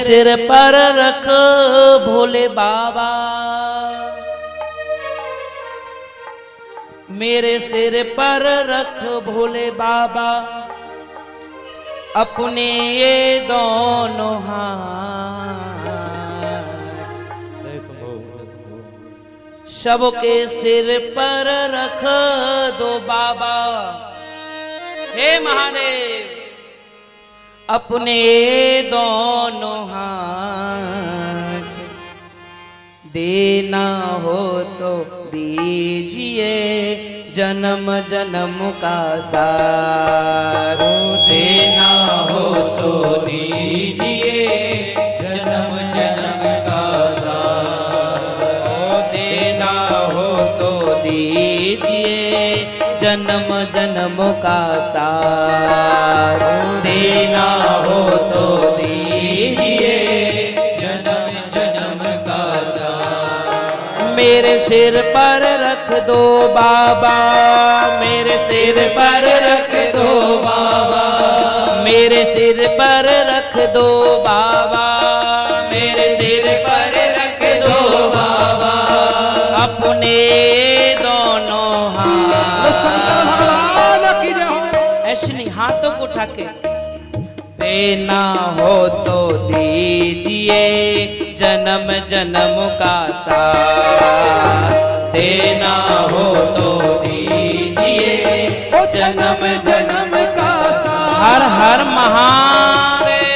सिर पर रख भोले बाबा, मेरे सिर पर रख भोले बाबा अपने ये दोनों हाथ, सबके सिर पर रख दो बाबा। हे महादेव अपने ये दोनों हाथ, देना हो तो दीजिए जन्म जन्म का साथ, देना हो तो दीजिए जन्म जन्म का साथ, देना हो तो दीजिए जन्म जन्म का साथ, देना हो तो दीजिए जन्म जन्म का साथ। मेरे सिर पर रख दो बाबा, मेरे सिर पर रख दो बाबा, मेरे सिर पर रख दो बाबा, मेरे सिर पर रख दो बाबा अपने दोनों हाथ। शंकर भगवान की जय हो। ऐसे नहीं, हाथों को उठा के देना हो तो दीजिए जन्म जन्म का साथ, देना हो तो दीजिए जन्म जन्म का साथ। हर हर महादेव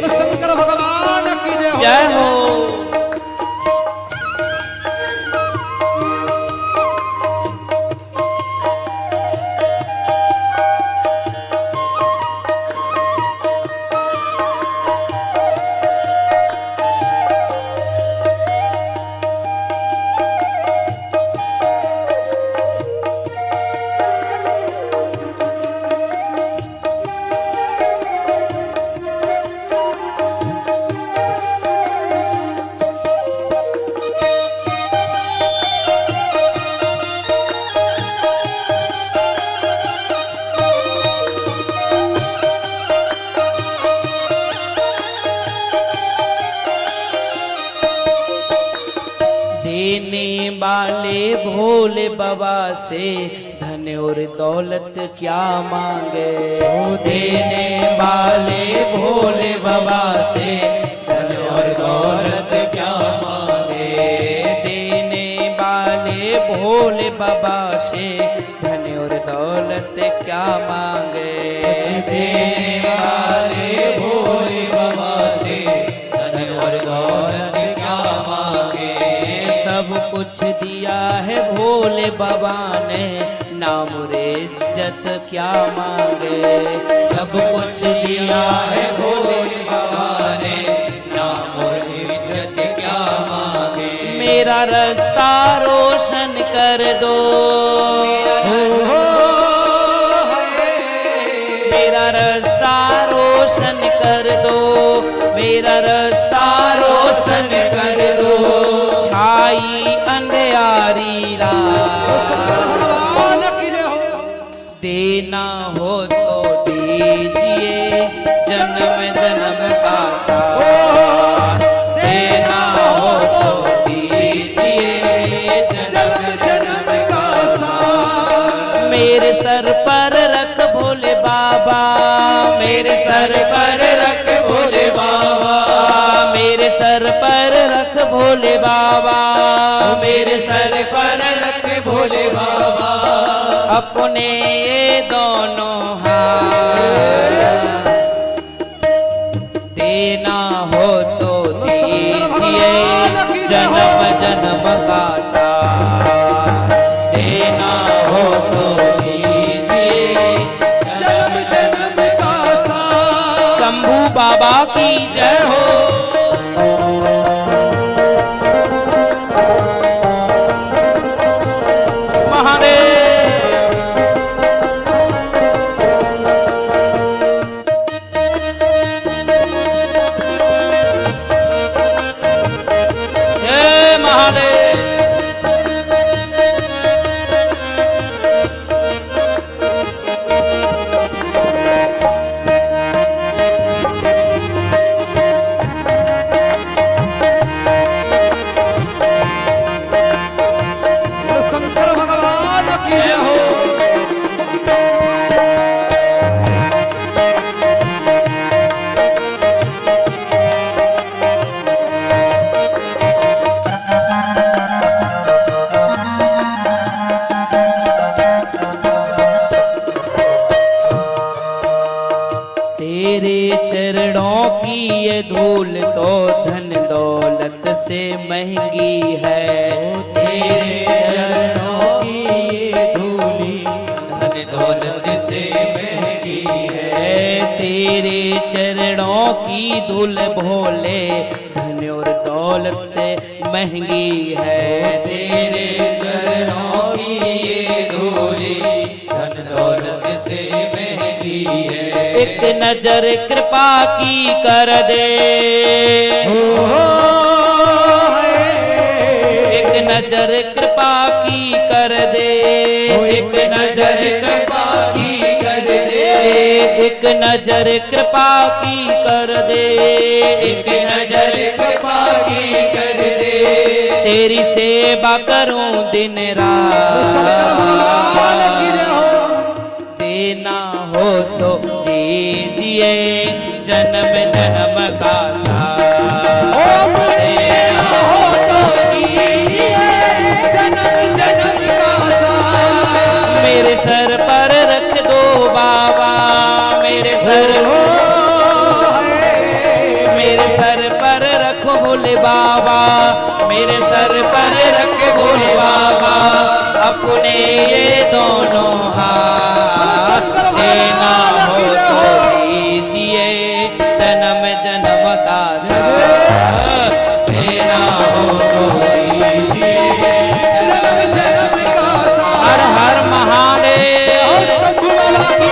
शंकर भगवान की जय हो। जय हो। देने वाले भोले बाबा से धन और दौलत क्या मांगे, देने वाले भोले बाबा से धन और दौलत क्या मांगे, देने वाले भोले बाबा से धन और दौलत क्या मांगे, देने वाले भोले बाबा से धन और दौलत क्या मांगे। सब कुछ दिया है भोले बाबा ने, नाम रे इज्जत क्या मांगे, सब कुछ दिया है भोले बाबा ने, नाम और इज्जत क्या मांगे। मेरा रास्ता रोशन कर दो, मेरा रास्ता रोशन कर दो, मेरा रास्ता रोशन कर दो, छाई अंधियारी रात, शंकर भगवान की जय हो। देना हो तो दीजिए जन्म जन्म का साथ, देना हो तो दीजिए जन्म जन्म का साथ। मेरे सर पर रख भोले बाबा, मेरे सर पर रख भोले बाबा, मेरे सर पर रख भोले बाबा, मेरे सर पर रख भोले बाबा अपने ये दोनों हाथ, देना हो तो दीजिए जन्म जन्म का साथ, देना हो तो दीजिए जन्म जन्म का साथ। शंभू बाबा की जय हो। ये धूल तो धन दौलत से महंगी है। तेरे चरणों की ये धूली धन दौलत से महंगी है। तेरे चरणों की धूल भोले धन और दौलत से महंगी है। तेरे चरणों की ये धूली धन दौलत से महंगी है। एक नजर कृपा की कर दे, एक नजर कृपा की कर दे, एक नजर कृपा की कर दे, एक नजर कृपा की कर दे, एक नजर कृपा की कर दे। तेरी सेवा करूं दिन शंकर भगवान की जय रात। हो। देना हो तो दीजिए जन्म जन्म का साथ। देना हो तो दीजिए जन्म जन्म का साथ। मेरे सर पर रख दो बाबा, मेरे सर मेरे सर पर रखो भोले बाबा, मेरे सर पर रख भोले बाबा अपने ये दोनों हाथ। देना हो तो दीजिए जन्म जन्म का साथ। देना हो तो दीजिए जन्म जन्म का साथ। हर हर महादेव। सद्गुरु बाबा की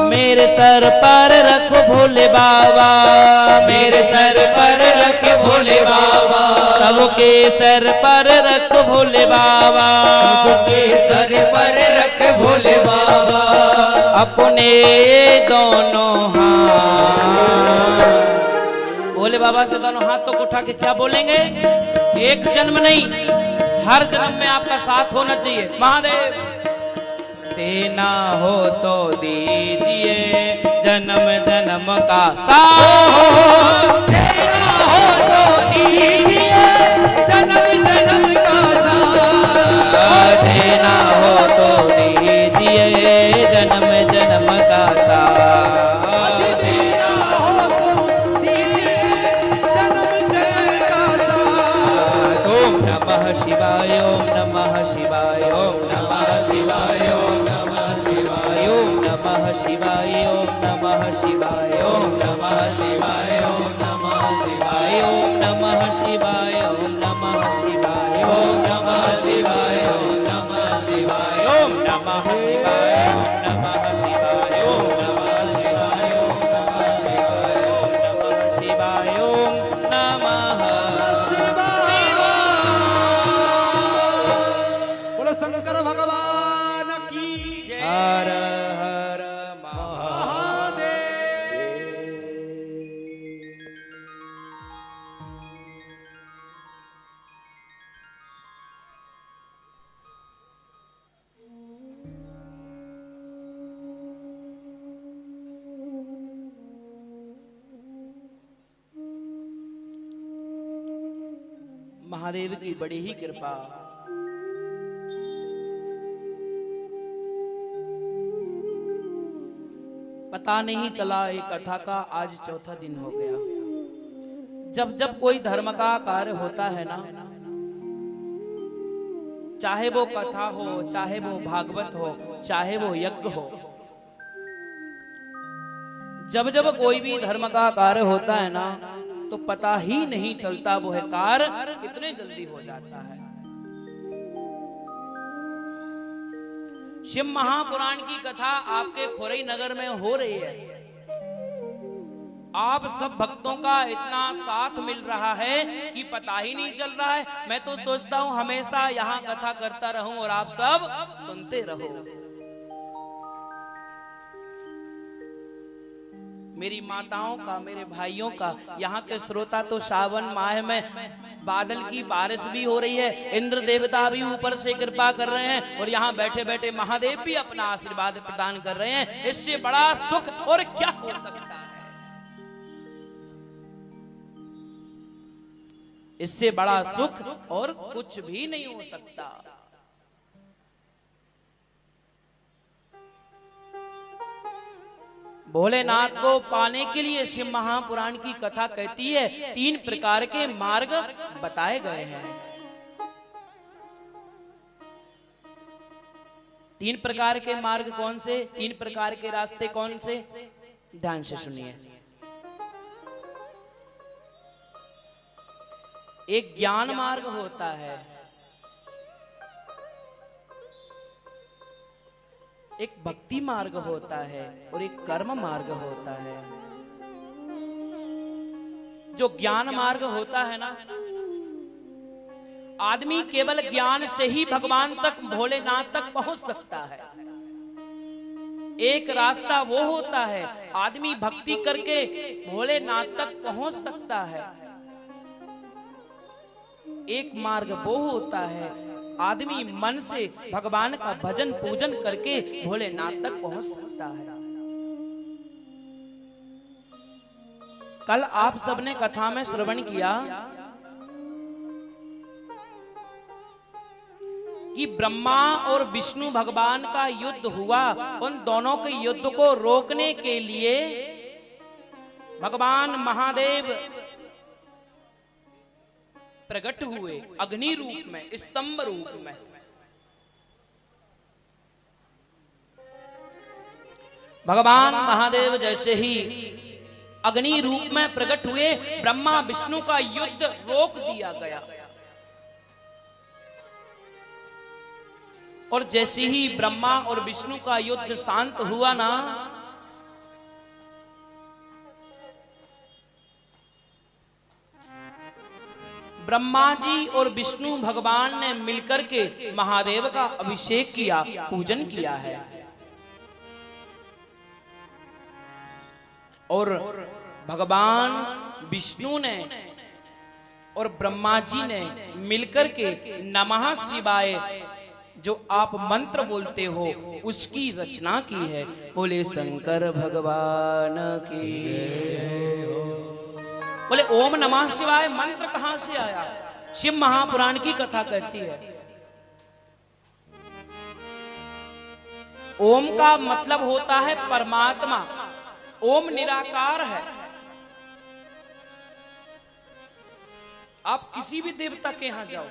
मेरे सर पर रखो भोले बाबा, मेरे सर पर रख भोले बाबा, सबके सर पर रखो भोले बाबा, सबके सर पर रख भोले बाबा अपने दोनों हाथ। भोले बाबा से दोनों हाथ तो उठा के क्या बोलेंगे? एक जन्म नहीं, हर जन्म में आपका साथ होना चाहिए। महादेव देना हो तो दीजिए जन्म जन्म का साथ। देना हो तो दीजिए जन्म जन्म का साथ। देना हो तो दीजिए जन्म जन्म का साथ। देना हो तो दीजिए जन्म जन्म का साथ। ओम नमः शिवाय, ओम नमः शिवाय, ओम नमः शिवाय, ओम नमः शिवाय, ओम नमः शिवाय, ओम नमः शिवाय, ओम नमः शिवाय, ओम नमः शिवाय, ओम नमः शिवाय, ओम नमः शिवाय, ओम नमः शिवाय, ओम नमः शिवाय, ओम नमः शिवाय, ओम नमः शिवाय, ओम नमः शिवाय, ओम नमः शिवाय, ओम नमः बोलो शंकर भगवान की जय। हर हर महादेव। महादेव की बड़ी ही कृपा। पता नहीं चला एक कथा का आज चौथा दिन हो गया। जब जब कोई धर्म का कार्य होता है ना, चाहे वो कथा हो, चाहे वो भागवत हो, चाहे वो यज्ञ हो, जब जब कोई भी धर्म का कार्य होता है ना, तो पता ही नहीं चलता वो है कार्य कितने जल्दी हो जाता है। शिव महापुराण की कथा आपके खोरई नगर में हो रही है आप सब भक्तों का इतना साथ मिल रहा है कि पता ही नहीं चल रहा है। मैं तो सोचता हूं हमेशा यहाँ कथा करता रहूं और आप सब सुनते रहो। मेरी माताओं का, मेरे भाइयों का, यहाँ के श्रोता तो सावन माह में बादल की बारिश भी हो रही है, इंद्र देवता भी ऊपर से कृपा कर रहे हैं और यहाँ बैठे बैठे महादेव भी अपना आशीर्वाद प्रदान कर रहे हैं। इससे बड़ा सुख और क्या हो सकता है? इससे बड़ा सुख और कुछ भी नहीं हो सकता। भोलेनाथ को पाने के लिए शिव महापुराण की कथा कहती है 3 प्रकार के मार्ग बताए गए हैं। 3 प्रकार के मार्ग कौन से? 3 प्रकार के रास्ते कौन से? ध्यान से सुनिए। एक ज्ञान मार्ग होता है, एक भक्ति मार्ग होता है और एक कर्म मार्ग होता है। जो ज्ञान मार्ग होता है ना, आदमी केवल ज्ञान से ही भगवान तक, भोलेनाथ तक पहुंच सकता है। एक रास्ता वो होता है, आदमी भक्ति करके भोलेनाथ तक पहुंच सकता है। एक मार्ग वो होता है, आदमी मन से भगवान का भजन पूजन करके भोलेनाथ तक पहुंच सकता है। कल आप सबने कथा में श्रवण किया कि ब्रह्मा और विष्णु भगवान का युद्ध हुआ। उन दोनों के युद्ध को रोकने के लिए भगवान महादेव प्रकट हुए अग्नि रूप में, स्तंभ रूप में। भगवान महादेव जैसे ही अग्नि रूप में प्रकट हुए, ब्रह्मा विष्णु का युद्ध रोक दिया गया। और जैसे ही ब्रह्मा और विष्णु का युद्ध शांत हुआ ना, ब्रह्मा जी और विष्णु भगवान ने मिलकर के महादेव का अभिषेक किया, पूजन किया है। और भगवान विष्णु ने और ब्रह्मा जी ने मिलकर के नमः शिवाय जो आप मंत्र बोलते हो उसकी रचना की है। बोले शंकर भगवान की। बोले ओम नमः शिवाय मंत्र कहां से आया? शिव महापुराण की कथा कहती है ओम का मतलब होता है परमात्मा। ओम निराकार है। आप किसी भी देवता के यहां जाओ,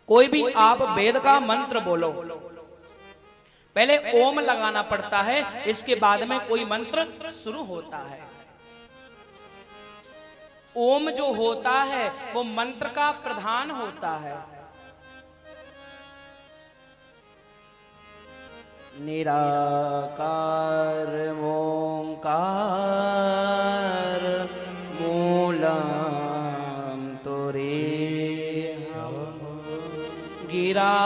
कोई भी आप वेद का मंत्र बोलो, पहले ओम लगाना पड़ता है, इसके बाद में कोई मंत्र शुरू होता है। ओम जो होता है वो मंत्र का प्रधान होता है। निराकार ओंकार मूलम तुरीयम् गिरा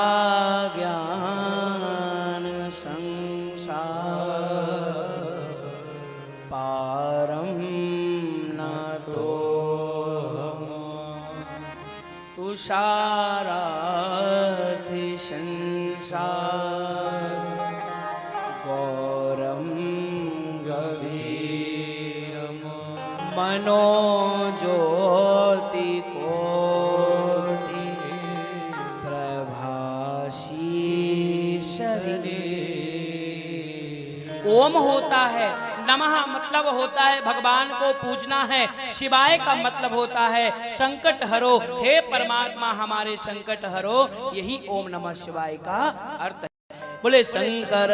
ज्ञान संसार पारम तुषारार्थि संसार गौरम गभीरम मनोज्योति कोटि प्रभासी शरीर। ओम होता है, नमः मतलब होता है भगवान को पूजना है, शिवाय का मतलब होता है संकट हरो, हे परमात्मा हमारे संकट हरो। यही ओम नमः शिवाय का अर्थ है। बोले शंकर